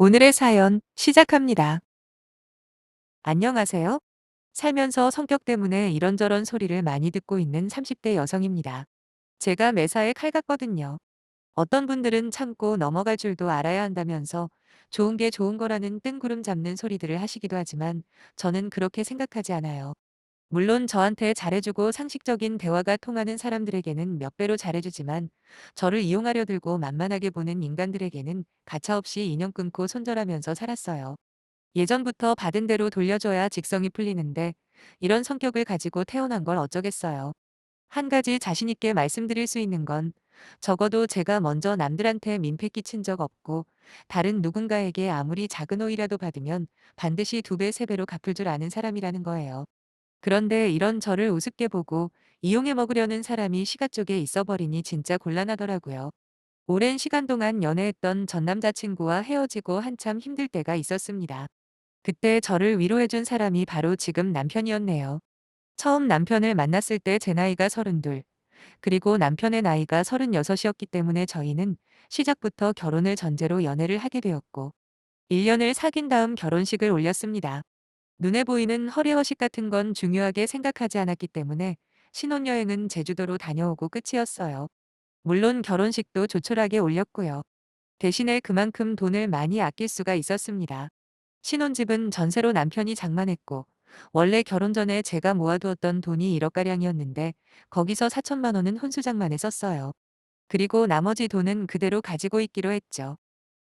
오늘의 사연 시작합니다. 안녕하세요. 살면서 성격 때문에 이런저런 소리를 많이 듣고 있는 30대 여성입니다. 제가 매사에 칼 같거든요. 어떤 분들은 참고 넘어갈 줄도 알아야 한다면서 좋은 게 좋은 거라는 뜬구름 잡는 소리들을 하시기도 하지만 저는 그렇게 생각하지 않아요. 물론 저한테 잘해주고 상식적인 대화가 통하는 사람들에게는 몇 배로 잘해주지만 저를 이용하려 들고 만만하게 보는 인간들에게는 가차없이 인연 끊고 손절하면서 살았어요. 예전부터 받은 대로 돌려줘야 직성이 풀리는데 이런 성격을 가지고 태어난 걸 어쩌겠어요. 한 가지 자신 있게 말씀드릴 수 있는 건 적어도 제가 먼저 남들한테 민폐 끼친 적 없고 다른 누군가에게 아무리 작은 오이라도 받으면 반드시 두 배, 세 배로 갚을 줄 아는 사람이라는 거예요. 그런데 이런 저를 우습게 보고 이용해 먹으려는 사람이 시가 쪽에 있어 버리니 진짜 곤란하더라고요. 오랜 시간 동안 연애했던 전 남자친구와 헤어지고 한참 힘들 때가 있었습니다. 그때 저를 위로해준 사람이 바로 지금 남편이었네요. 처음 남편을 만났을 때 제 나이가 32, 그리고 남편의 나이가 36이었기 때문에 저희는 시작부터 결혼을 전제로 연애를 하게 되었고, 1년을 사귄 다음 결혼식을 올렸습니다. 눈에 보이는 허례허식 같은 건 중요하게 생각하지 않았기 때문에 신혼여행은 제주도로 다녀오고 끝이었어요. 물론 결혼식도 조촐하게 올렸고요. 대신에 그만큼 돈을 많이 아낄 수가 있었습니다. 신혼집은 전세로 남편이 장만했고 원래 결혼 전에 제가 모아두었던 돈이 1억가량이었는데 거기서 4천만 원은 혼수장만에 썼어요. 그리고 나머지 돈은 그대로 가지고 있기로 했죠.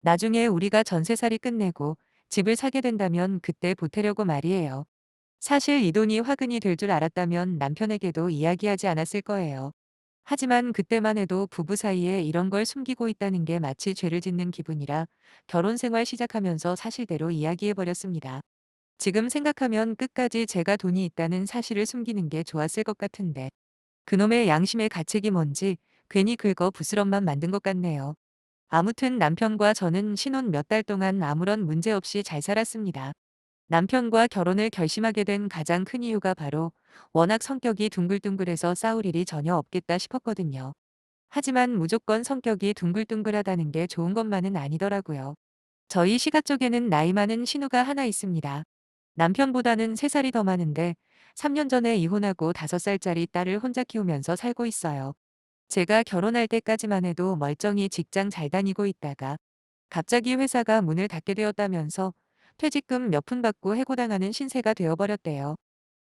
나중에 우리가 전세살이 끝내고 집을 사게 된다면 그때 보태려고 말이에요. 사실 이 돈이 화근이 될 줄 알았다면 남편에게도 이야기하지 않았을 거예요. 하지만 그때만 해도 부부 사이에 이런 걸 숨기고 있다는 게 마치 죄를 짓는 기분이라 결혼 생활 시작하면서 사실대로 이야기해버렸습니다. 지금 생각하면 끝까지 제가 돈이 있다는 사실을 숨기는 게 좋았을 것 같은데 그놈의 양심의 가책이 뭔지 괜히 긁어 부스럼만 만든 것 같네요. 아무튼 남편과 저는 신혼 몇 달 동안 아무런 문제 없이 잘 살았습니다. 남편과 결혼을 결심하게 된 가장 큰 이유가 바로 워낙 성격이 둥글둥글해서 싸울 일이 전혀 없겠다 싶었거든요. 하지만 무조건 성격이 둥글둥글하다는 게 좋은 것만은 아니더라고요. 저희 시가 쪽에는 나이 많은 신우가 하나 있습니다. 남편보다는 3살이 더 많은데 3년 전에 이혼하고 5살짜리 딸을 혼자 키우면서 살고 있어요. 제가 결혼할 때까지만 해도 멀쩡히 직장 잘 다니고 있다가 갑자기 회사가 문을 닫게 되었다면서 퇴직금 몇 푼 받고 해고당하는 신세가 되어버렸대요.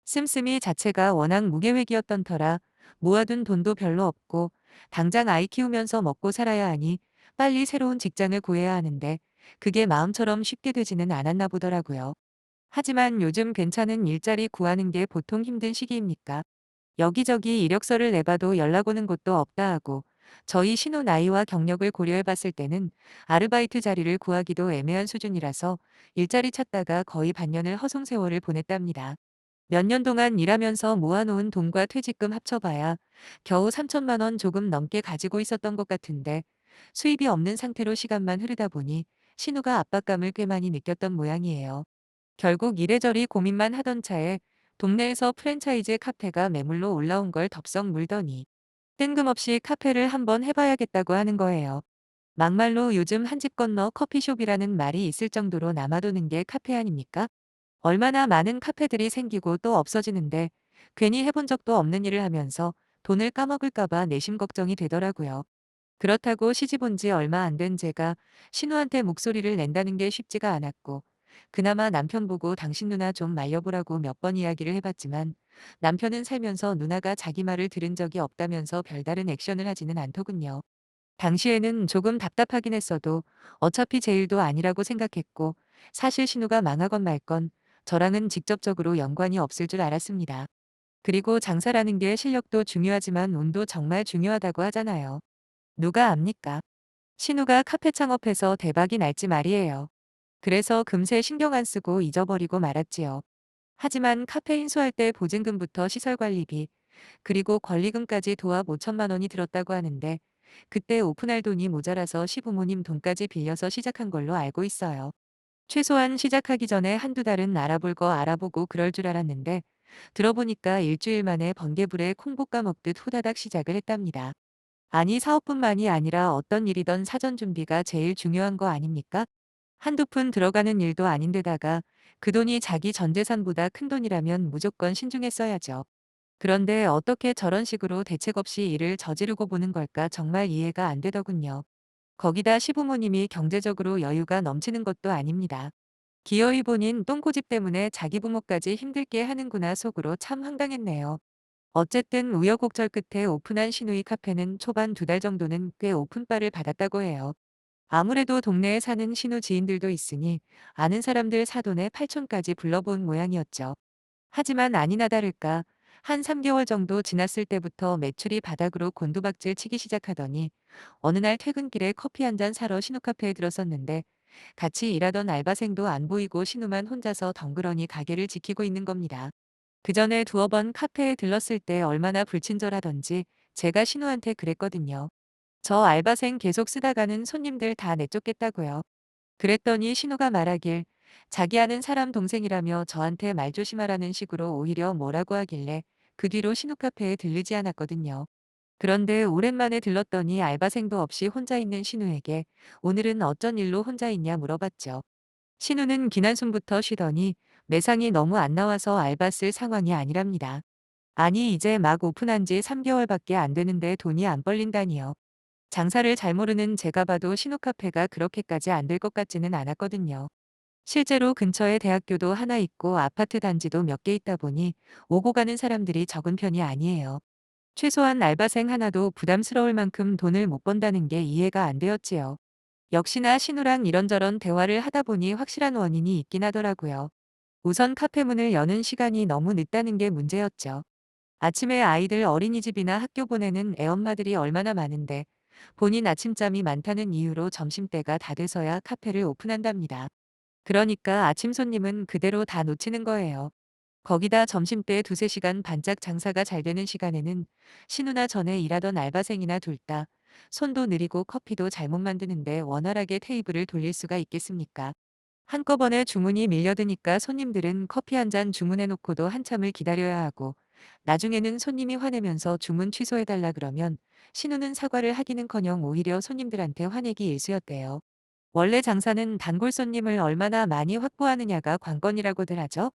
씀씀이 자체가 워낙 무계획이었던 터라 모아둔 돈도 별로 없고 당장 아이 키우면서 먹고 살아야 하니 빨리 새로운 직장을 구해야 하는데 그게 마음처럼 쉽게 되지는 않았나 보더라고요. 하지만 요즘 괜찮은 일자리 구하는 게 보통 힘든 시기입니까? 여기저기 이력서를 내봐도 연락 오는 곳도 없다 하고 저희 신우 나이와 경력을 고려해 봤을 때는 아르바이트 자리를 구하기도 애매한 수준이라서 일자리 찾다가 거의 반년을 허송세월을 보냈답니다. 몇 년 동안 일하면서 모아놓은 돈과 퇴직금 합쳐봐야 겨우 3천만 원 조금 넘게 가지고 있었던 것 같은데 수입이 없는 상태로 시간만 흐르다 보니 신우가 압박감을 꽤 많이 느꼈던 모양이에요. 결국 이래저리 고민만 하던 차에 동네에서 프랜차이즈 카페가 매물로 올라온 걸 덥석 물더니 뜬금없이 카페를 한번 해봐야겠다고 하는 거예요. 막말로 요즘 한 집 건너 커피숍이라는 말이 있을 정도로 남아도는 게 카페 아닙니까? 얼마나 많은 카페들이 생기고 또 없어지는데 괜히 해본 적도 없는 일을 하면서 돈을 까먹을까봐 내심 걱정이 되더라고요. 그렇다고 시집 온 지 얼마 안 된 제가 신우한테 목소리를 낸다는 게 쉽지가 않았고 그나마 남편 보고 당신 누나 좀 말려보라고 몇 번 이야기를 해봤지만 남편은 살면서 누나가 자기 말을 들은 적이 없다면서 별다른 액션을 하지는 않더군요. 당시에는 조금 답답하긴 했어도 어차피 제 일도 아니라고 생각했고 사실 신우가 망하건 말건 저랑은 직접적으로 연관이 없을 줄 알았습니다. 그리고 장사라는 게 실력도 중요하지만 운도 정말 중요하다고 하잖아요. 누가 압니까? 신우가 카페 창업해서 대박이 날지 말이에요. 그래서 금세 신경 안 쓰고 잊어버리고 말았지요. 하지만 카페 인수할 때 보증금부터 시설관리비, 그리고 권리금까지 도합 5천만 원이 들었다고 하는데 그때 오픈할 돈이 모자라서 시부모님 돈까지 빌려서 시작한 걸로 알고 있어요. 최소한 시작하기 전에 한두 달은 알아볼 거 알아보고 그럴 줄 알았는데 들어보니까 일주일 만에 번개불에 콩 볶아먹듯 후다닥 시작을 했답니다. 아니 사업뿐만이 아니라 어떤 일이든 사전 준비가 제일 중요한 거 아닙니까? 한두 푼 들어가는 일도 아닌데다가 그 돈이 자기 전 재산보다 큰 돈이라면 무조건 신중했어야죠. 그런데 어떻게 저런 식으로 대책 없이 일을 저지르고 보는 걸까 정말 이해가 안 되더군요. 거기다 시부모님이 경제적으로 여유가 넘치는 것도 아닙니다. 기어이 본인 똥고집 때문에 자기 부모까지 힘들게 하는구나 속으로 참 황당했네요. 어쨌든 우여곡절 끝에 오픈한 시누이 카페는 초반 2달 정도는 꽤 오픈바를 받았다고 해요. 아무래도 동네에 사는 신우 지인들도 있으니 아는 사람들 사돈의 팔촌까지 불러본 모양이었죠. 하지만 아니나 다를까 한 3개월 정도 지났을 때부터 매출이 바닥으로 곤두박질 치기 시작하더니 어느 날 퇴근길에 커피 한 잔 사러 신우 카페에 들었었는데 같이 일하던 알바생도 안 보이고 신우만 혼자서 덩그러니 가게를 지키고 있는 겁니다. 그전에 두어 번 카페에 들렀을 때 얼마나 불친절하던지 제가 신우한테 그랬거든요. 저 알바생 계속 쓰다가는 손님들 다 내쫓겠다고요. 그랬더니 신우가 말하길 자기 아는 사람 동생이라며 저한테 말 조심하라는 식으로 오히려 뭐라고 하길래 그 뒤로 신우 카페에 들르지 않았거든요. 그런데 오랜만에 들렀더니 알바생도 없이 혼자 있는 신우에게 오늘은 어쩐 일로 혼자 있냐 물어봤죠. 신우는 긴 한숨부터 쉬더니 매상이 너무 안 나와서 알바 쓸 상황이 아니랍니다. 아니 이제 막 오픈한 지 3개월밖에 안 되는데 돈이 안 벌린다니요. 장사를 잘 모르는 제가 봐도 신우 카페가 그렇게까지 안 될 것 같지는 않았거든요. 실제로 근처에 대학교도 하나 있고 아파트 단지도 몇 개 있다 보니 오고 가는 사람들이 적은 편이 아니에요. 최소한 알바생 하나도 부담스러울 만큼 돈을 못 번다는 게 이해가 안 되었지요. 역시나 신우랑 이런저런 대화를 하다 보니 확실한 원인이 있긴 하더라고요. 우선 카페 문을 여는 시간이 너무 늦다는 게 문제였죠. 아침에 아이들 어린이집이나 학교 보내는 애엄마들이 얼마나 많은데 본인 아침잠이 많다는 이유로 점심때가 다 돼서야 카페를 오픈한답니다. 그러니까 아침 손님은 그대로 다 놓치는 거예요. 거기다 점심때 2~3시간 반짝 장사가 잘 되는 시간에는 신우나 전에 일하던 알바생이나 둘 다 손도 느리고 커피도 잘못 만드는데 원활하게 테이블을 돌릴 수가 있겠습니까? 한꺼번에 주문이 밀려드니까 손님들은 커피 한 잔 주문해 놓고도 한참을 기다려야 하고 나중에는 손님이 화내면서 주문 취소해달라 그러면 신우는 사과를 하기는커녕 오히려 손님들한테 화내기 일쑤였대요. 원래 장사는 단골 손님을 얼마나 많이 확보하느냐가 관건이라고들 하죠.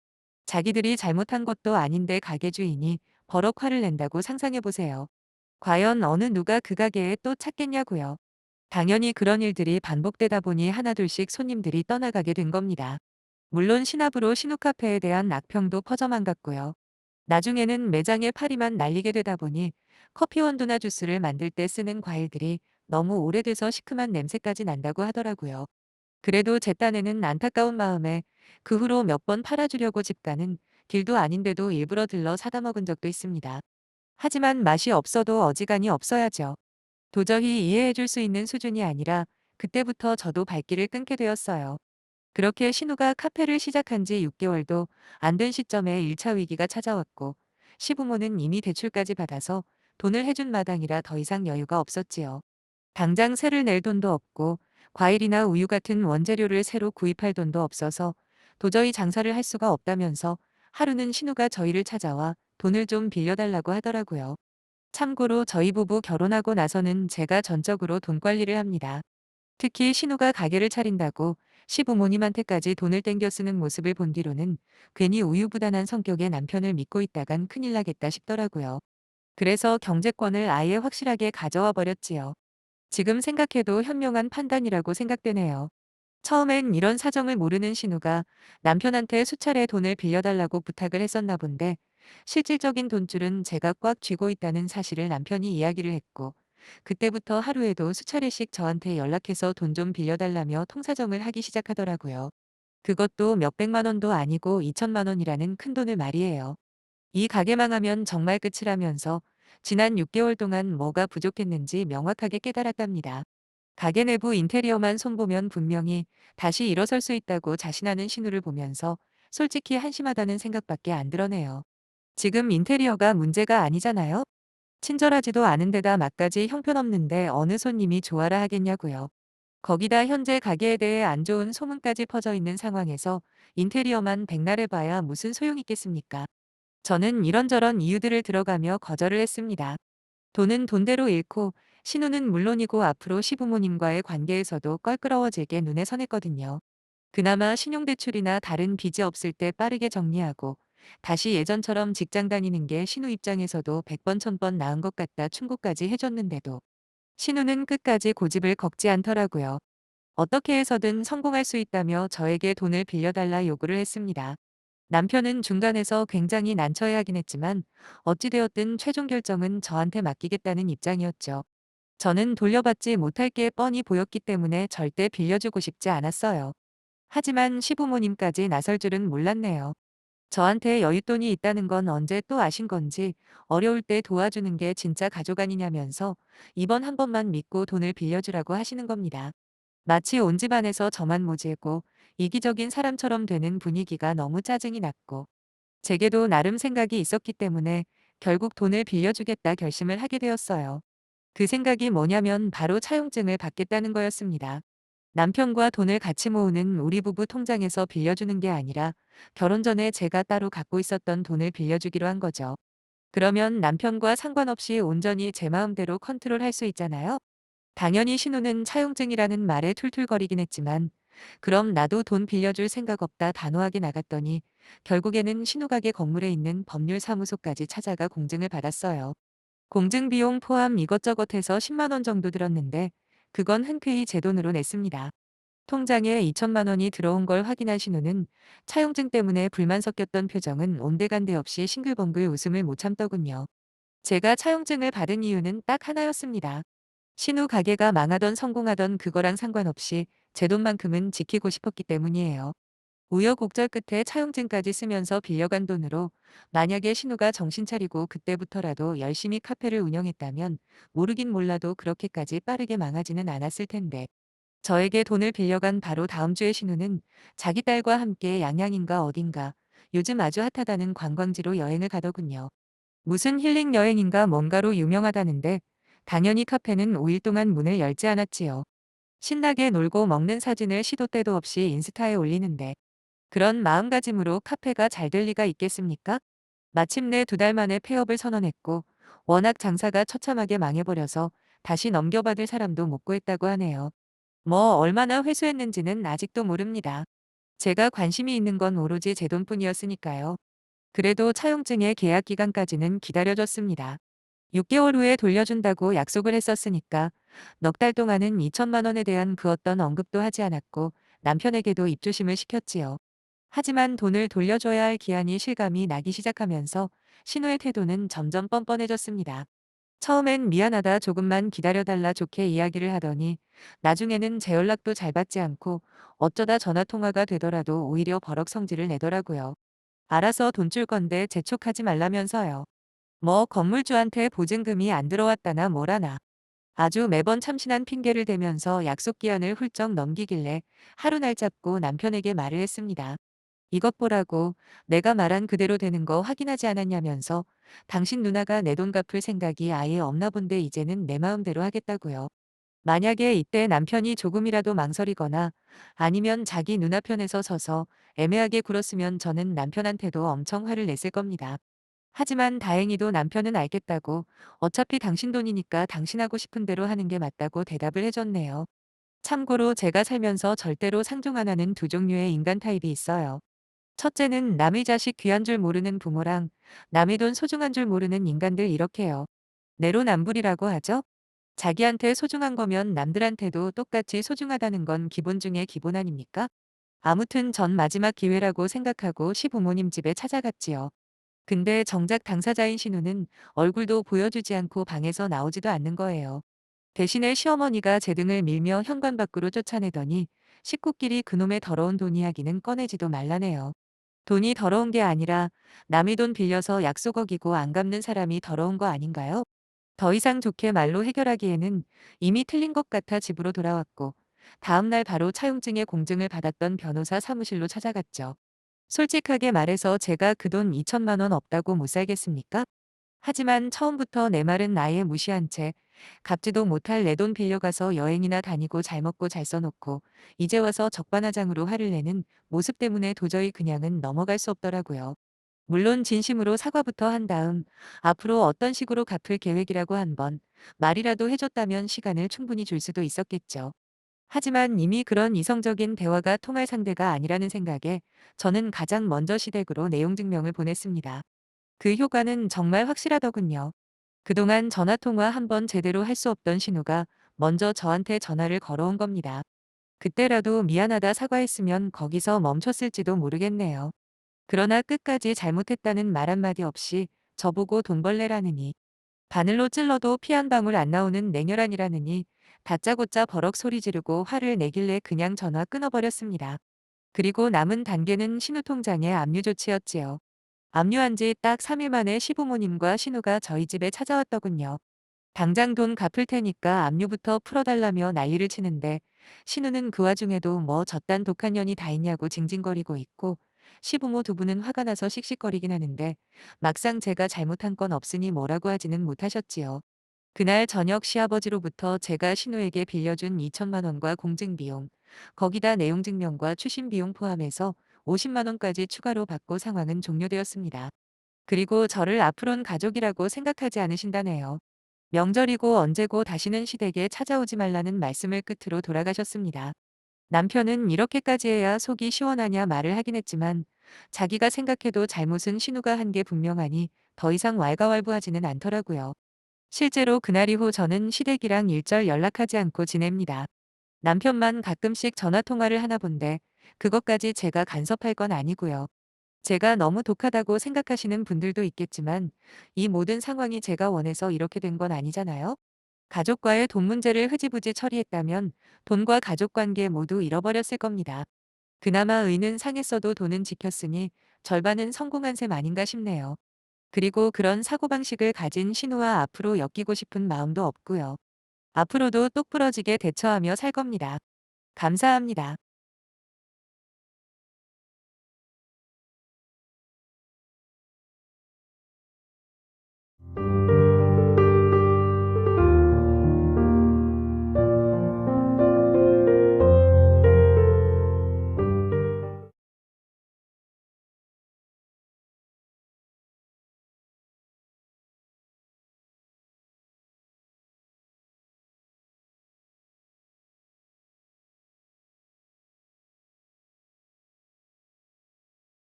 자기들이 잘못한 것도 아닌데 가게 주인이 버럭 화를 낸다고 상상해 보세요. 과연 어느 누가 그 가게에 또 찾겠냐고요. 당연히 그런 일들이 반복되다 보니 하나둘씩 손님들이 떠나가게 된 겁니다. 물론 신압으로 신우 카페에 대한 악평도 퍼져만 갔고요. 나중에는 매장에 파리만 날리게 되다 보니 커피 원두나 주스를 만들 때 쓰는 과일들이 너무 오래돼서 시큼한 냄새까지 난다고 하더라고요. 그래도 제 딴에는 안타까운 마음에 그 후로 몇 번 팔아주려고 집 가는 길도 아닌데도 일부러 들러 사다 먹은 적도 있습니다. 하지만 맛이 없어도 어지간히 없어야죠. 도저히 이해해 줄 수 있는 수준이 아니라 그때부터 저도 발길을 끊게 되었어요. 그렇게 신우가 카페를 시작한 지 6개월도 안 된 시점에 1차 위기가 찾아왔고 시부모는 이미 대출까지 받아서 돈을 해준 마당이라 더 이상 여유가 없었지요. 당장 세를 낼 돈도 없고 과일이나 우유 같은 원재료를 새로 구입할 돈도 없어서 도저히 장사를 할 수가 없다면서 하루는 신우가 저희를 찾아와 돈을 좀 빌려달라고 하더라고요. 참고로 저희 부부 결혼하고 나서는 제가 전적으로 돈 관리를 합니다. 특히 신우가 가게를 차린다고 시부모님한테까지 돈을 땡겨 쓰는 모습을 본 뒤로는 괜히 우유부단한 성격의 남편을 믿고 있다간 큰일 나겠다 싶더라고요. 그래서 경제권을 아예 확실하게 가져와 버렸지요. 지금 생각해도 현명한 판단이라고 생각되네요. 처음엔 이런 사정을 모르는 신우가 남편한테 수차례 돈을 빌려달라고 부탁을 했었나 본데 실질적인 돈줄은 제가 꽉 쥐고 있다는 사실을 남편이 이야기를 했고 그때부터 하루에도 수차례씩 저한테 연락해서 돈 좀 빌려달라며 통사정을 하기 시작하더라고요. 그것도 몇백만 원도 아니고 2천만 원이라는 큰돈을 말이에요. 이 가게 망하면 정말 끝이라면서 지난 6개월 동안 뭐가 부족했는지 명확하게 깨달았답니다. 가게 내부 인테리어만 손보면 분명히 다시 일어설 수 있다고 자신하는 신우를 보면서 솔직히 한심하다는 생각밖에 안 들어네요. 지금 인테리어가 문제가 아니잖아요? 친절하지도 않은 데다 막까지 형편없는데 어느 손님이 좋아라 하겠냐고요. 거기다 현재 가게에 대해 안 좋은 소문까지 퍼져 있는 상황에서 인테리어만 백날해봐야 무슨 소용이 있겠습니까? 저는 이런저런 이유들을 들어가며 거절을 했습니다. 돈은 돈대로 잃고 신우는 물론이고 앞으로 시부모님과의 관계에서도 껄끄러워지게 눈에 선했거든요. 그나마 신용대출이나 다른 빚이 없을 때 빠르게 정리하고 다시 예전처럼 직장 다니는 게 신우 입장에서도 100번 1000번 나은 것 같다 충고까지 해줬는데도 신우는 끝까지 고집을 꺾지 않더라고요. 어떻게 해서든 성공할 수 있다며 저에게 돈을 빌려달라 요구를 했습니다. 남편은 중간에서 굉장히 난처해하긴 했지만 어찌되었든 최종 결정은 저한테 맡기겠다는 입장이었죠. 저는 돌려받지 못할 게 뻔히 보였기 때문에 절대 빌려주고 싶지 않았어요. 하지만 시부모님까지 나설 줄은 몰랐네요. 저한테 여윳돈이 있다는 건 언제 또 아신 건지 어려울 때 도와주는 게 진짜 가족 아니냐면서 이번 한 번만 믿고 돈을 빌려주라고 하시는 겁니다. 마치 온 집안에서 저만 모질고 이기적인 사람처럼 되는 분위기가 너무 짜증이 났고 제게도 나름 생각이 있었기 때문에 결국 돈을 빌려주겠다 결심을 하게 되었어요. 그 생각이 뭐냐면 바로 차용증을 받겠다는 거였습니다. 남편과 돈을 같이 모으는 우리 부부 통장에서 빌려주는 게 아니라 결혼 전에 제가 따로 갖고 있었던 돈을 빌려주기로 한 거죠. 그러면 남편과 상관없이 온전히 제 마음대로 컨트롤할 수 있잖아요. 당연히 신우는 차용증이라는 말에 툴툴거리긴 했지만 그럼 나도 돈 빌려줄 생각 없다 단호하게 나갔더니 결국에는 신우 가게 건물에 있는 법률사무소까지 찾아가 공증을 받았어요. 공증 비용 포함 이것저것 해서 10만 원 정도 들었는데 그건 흔쾌히 제 돈으로 냈습니다. 통장에 2천만 원이 들어온 걸 확인한 신우는 차용증 때문에 불만 섞였던 표정은 온데간데 없이 싱글벙글 웃음을 못 참더군요. 제가 차용증을 받은 이유는 딱 하나였습니다. 신우 가게가 망하던 성공하던 그거랑 상관없이 제 돈만큼은 지키고 싶었기 때문이에요. 우여곡절 끝에 차용증까지 쓰면서 빌려간 돈으로 만약에 신우가 정신 차리고 그때부터라도 열심히 카페를 운영했다면 모르긴 몰라도 그렇게까지 빠르게 망하지는 않았을 텐데 저에게 돈을 빌려간 바로 다음 주에 신우는 자기 딸과 함께 양양인가 어딘가 요즘 아주 핫하다는 관광지로 여행을 가더군요. 무슨 힐링 여행인가 뭔가로 유명하다는데 당연히 카페는 5일 동안 문을 열지 않았지요. 신나게 놀고 먹는 사진을 시도 때도 없이 인스타에 올리는데 그런 마음가짐으로 카페가 잘 될 리가 있겠습니까? 마침내 2달 만에 폐업을 선언했고 워낙 장사가 처참하게 망해버려서 다시 넘겨받을 사람도 못 구했다고 하네요. 뭐 얼마나 회수했는지는 아직도 모릅니다. 제가 관심이 있는 건 오로지 제 돈뿐이었으니까요. 그래도 차용증의 계약 기간까지는 기다려줬습니다. 6개월 후에 돌려준다고 약속을 했었으니까 넉 달 동안은 2천만 원에 대한 그 어떤 언급도 하지 않았고 남편에게도 입조심을 시켰지요. 하지만 돈을 돌려줘야 할 기한이 실감이 나기 시작하면서 신우의 태도는 점점 뻔뻔해졌습니다. 처음엔 미안하다 조금만 기다려달라 좋게 이야기를 하더니 나중에는 제 연락도 잘 받지 않고 어쩌다 전화통화가 되더라도 오히려 버럭 성질을 내더라고요. 알아서 돈 줄 건데 재촉하지 말라면서요. 뭐 건물주한테 보증금이 안 들어왔다나 뭐라나. 아주 매번 참신한 핑계를 대면서 약속 기한을 훌쩍 넘기길래 하루 날 잡고 남편에게 말을 했습니다. 이것 보라고 내가 말한 그대로 되는 거 확인하지 않았냐면서 당신 누나가 내 돈 갚을 생각이 아예 없나 본데 이제는 내 마음대로 하겠다고요. 만약에 이때 남편이 조금이라도 망설이거나 아니면 자기 누나 편에서 서서 애매하게 굴었으면 저는 남편한테도 엄청 화를 냈을 겁니다. 하지만 다행히도 남편은 알겠다고 어차피 당신 돈이니까 당신 하고 싶은 대로 하는 게 맞다고 대답을 해줬네요. 참고로 제가 살면서 절대로 상종 안 하는 두 종류의 인간 타입이 있어요. 첫째는 남의 자식 귀한 줄 모르는 부모랑 남의 돈 소중한 줄 모르는 인간들 이렇게요. 내로남불이라고 하죠. 자기한테 소중한 거면 남들한테도 똑같이 소중하다는 건 기본 중에 기본 아닙니까? 아무튼 전 마지막 기회라고 생각하고 시부모님 집에 찾아갔지요. 근데 정작 당사자인 신우는 얼굴도 보여주지 않고 방에서 나오지도 않는 거예요. 대신에 시어머니가 제 등을 밀며 현관 밖으로 쫓아내더니 식구끼리 그놈의 더러운 돈 이야기는 꺼내지도 말라네요. 돈이 더러운 게 아니라 남의 돈 빌려서 약속 어기고 안 갚는 사람이 더러운 거 아닌가요? 더 이상 좋게 말로 해결하기에는 이미 틀린 것 같아 집으로 돌아왔고 다음날 바로 차용증의 공증을 받았던 변호사 사무실로 찾아갔죠. 솔직하게 말해서 제가 그 돈 2천만 원 없다고 못 살겠습니까? 하지만 처음부터 내 말은 아예 무시한 채 갚지도 못할 내 돈 빌려가서 여행이나 다니고 잘 먹고 잘 써놓고 이제 와서 적반하장으로 화를 내는 모습 때문에 도저히 그냥은 넘어갈 수 없더라고요. 물론 진심으로 사과부터 한 다음 앞으로 어떤 식으로 갚을 계획이라고 한 번 말이라도 해줬다면 시간을 충분히 줄 수도 있었겠죠. 하지만 이미 그런 이성적인 대화가 통할 상대가 아니라는 생각에 저는 가장 먼저 시댁으로 내용 증명을 보냈습니다. 그 효과는 정말 확실하더군요. 그동안 전화통화 한 번 제대로 할 수 없던 신우가 먼저 저한테 전화를 걸어온 겁니다. 그때라도 미안하다 사과했으면 거기서 멈췄을지도 모르겠네요. 그러나 끝까지 잘못했다는 말 한마디 없이 저보고 돈벌레라느니, 바늘로 찔러도 피 한 방울 안 나오는 냉혈한이라느니 다짜고짜 버럭 소리 지르고 화를 내길래 그냥 전화 끊어버렸습니다. 그리고 남은 단계는 신우 통장의 압류 조치였지요. 압류한 지 딱 3일 만에 시부모님과 신우가 저희 집에 찾아왔더군요. 당장 돈 갚을 테니까 압류부터 풀어달라며 난리를 치는데 신우는 그 와중에도 뭐 저딴 독한 년이 다 있냐고 징징거리고 있고 시부모 두 분은 화가 나서 씩씩거리긴 하는데 막상 제가 잘못한 건 없으니 뭐라고 하지는 못하셨지요. 그날 저녁 시아버지로부터 제가 신우에게 빌려준 2천만 원과 공증비용, 거기다 내용증명과 추심비용 포함해서 50만 원까지 추가로 받고 상황은 종료되었습니다. 그리고 저를 앞으론 가족이라고 생각하지 않으신다네요. 명절이고 언제고 다시는 시댁에 찾아오지 말라는 말씀을 끝으로 돌아가셨습니다. 남편은 이렇게까지 해야 속이 시원하냐 말을 하긴 했지만 자기가 생각해도 잘못은 신우가 한 게 분명하니 더 이상 왈가왈부하지는 않더라고요. 실제로 그날 이후 저는 시댁이랑 일절 연락하지 않고 지냅니다. 남편만 가끔씩 전화통화를 하나 본데 그것까지 제가 간섭할 건 아니고요. 제가 너무 독하다고 생각하시는 분들도 있겠지만 이 모든 상황이 제가 원해서 이렇게 된 건 아니잖아요. 가족과의 돈 문제를 흐지부지 처리했다면 돈과 가족 관계 모두 잃어버렸을 겁니다. 그나마 의는 상했어도 돈은 지켰으니 절반은 성공한 셈 아닌가 싶네요. 그리고 그런 사고방식을 가진 신우와 앞으로 엮이고 싶은 마음도 없고요. 앞으로도 똑부러지게 대처하며 살 겁니다. 감사합니다.